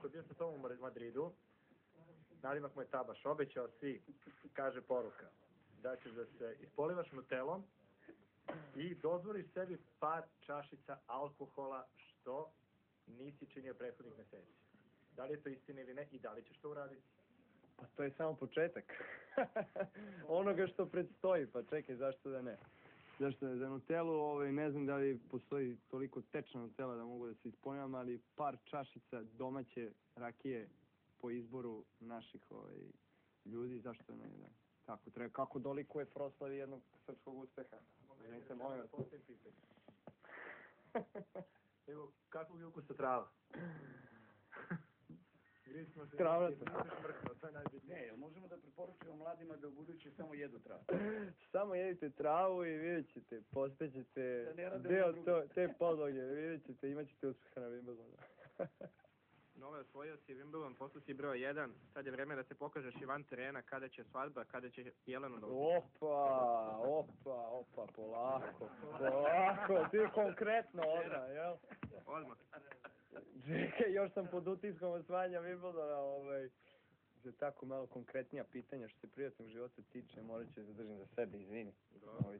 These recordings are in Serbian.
koji je bio sa tobom u Madridu, nadimak mu je Tabaš, obećao si, kaže poruka, da ćeš da se ispolivaš nutelom i dozvoliš sebi par čašica alkohola, što nisi činio prethodnih meseci. Da li je to istina ili ne i da li ćeš to uraditi? Pa to je samo početak onoga što predstoji, pa čekaj, zašto da ne? Zašto ne? Za Nutelu ne znam da li postoji toliko tečna Nutela da mogu da se ispoljam, ali par čašica domaće rakije po izboru naših ljudi, zašto ne? Da. Tako treba, kako dolikuje proslavi jednog srpskog uspeha? Izvinite, molim vas. Evo, kakvog je ukusa trava? Trava. Ne, možemo da preporučimo mladima da u buduće samo jedu travu. Samo jedite travu i vidjet ćete, postaćete deo te podloge, vidjet ćete, imat ćete uspeha na Wimbledonu. Nove osvojio si Wimbledon, posle si broj 1, sad je vreme da se pokažeš i van terena, kada će svadba, kada će Jelenu da uzeti. Opa, polako, ti konkretno odmah, jel? Odmah. Čekaj, još sam pod utiskom osvajanja Wimbledona, za tako malo konkretnija pitanja što se privatnog života tiče, morat ću zadržim za sebe, izvini.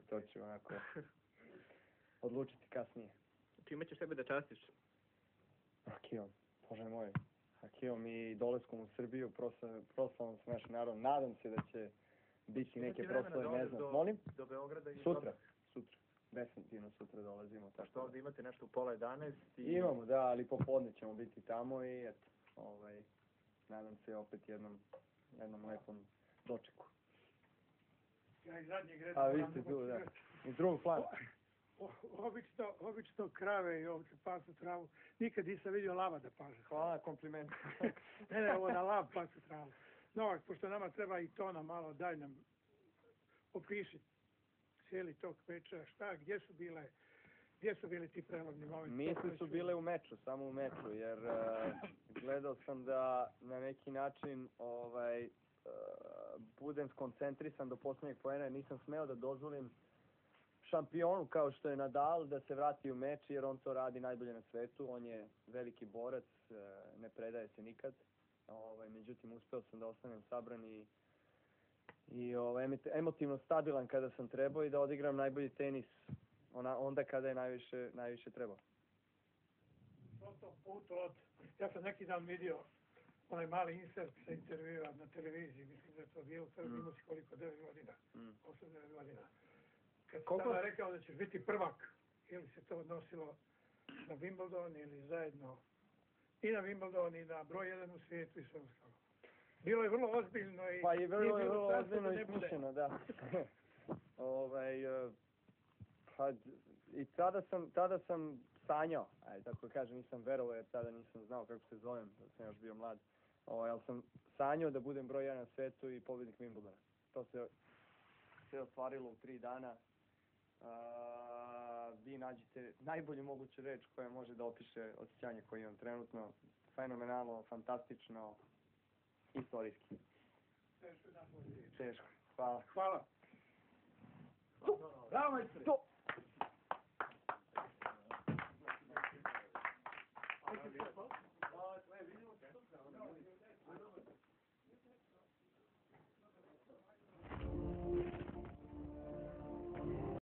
To ću onako odlučiti kasnije. Čime ćeš sebe da častiš? Rakijom, Bože moj. Rakijom i dolaskom u Srbiju, proslavom sa našim narodom. Nadam se da će biti neke proslave, ne znam. Molim? Do Beograda i Sutra. Definitivno sutra dolazimo. Što ovdje imate nešto u 10:30? Imamo, da, ali popodne ćemo biti tamo i eto, nadam se opet jednom lepom dočeku. Ja iz zadnjeg reda... A vi ste tu, da. Iz drugog plana. Obično krave i ovce pasu travu. Nikad nisam vidio lava da paže. Hvala, kompliment. Ne, ovo na lav pasu travu. No, pošto nama treba i tona malo, daj nam opiši cijeli tok meča, gdje su bili ti prelomni momenti? Misli su bile u meču, samo u meču, jer gledao sam da na neki način budem skoncentrisan do posljednjeg poena, jer nisam smeo da dozvolim šampionu kao što je Nadal da se vrati u meč, jer on to radi najbolje na svetu, on je veliki borac, ne predaje se nikad, međutim uspeo sam da ostanem sabran i emotivno stabilan kada sam trebao i da odigram najbolji tenis onda kada je najviše trebao. Ja sam neki dan vidio onaj mali insert sa intervjua na televiziji, mislim da je to bilo, imao si koliko, 9 godina, 8-9 godina. Kad si tada rekao da ćeš biti prvak, ili se to odnosilo na Wimbledon ili zajedno i na Wimbledon i na broj 1 u svijetu i sve ostalo. Bilo je vrlo ozbiljno i... Pa i vrlo ozbiljno ispušeno, da. I tada sam sanjao, tako kažem, nisam verovao jer tada nisam znao kako se zovem, da sam još bio mlad. Ali sam sanjao da budem broj 1 na svetu i pobjednik Wimbledona. To se ostvarilo u 3 dana. Vi nađete najbolju moguću reč koja može da opiše osjećanje koje imam trenutno. Fenomenalno, fantastično, istorijski. Teško. Hvala. Hvala. Bravo, majstore!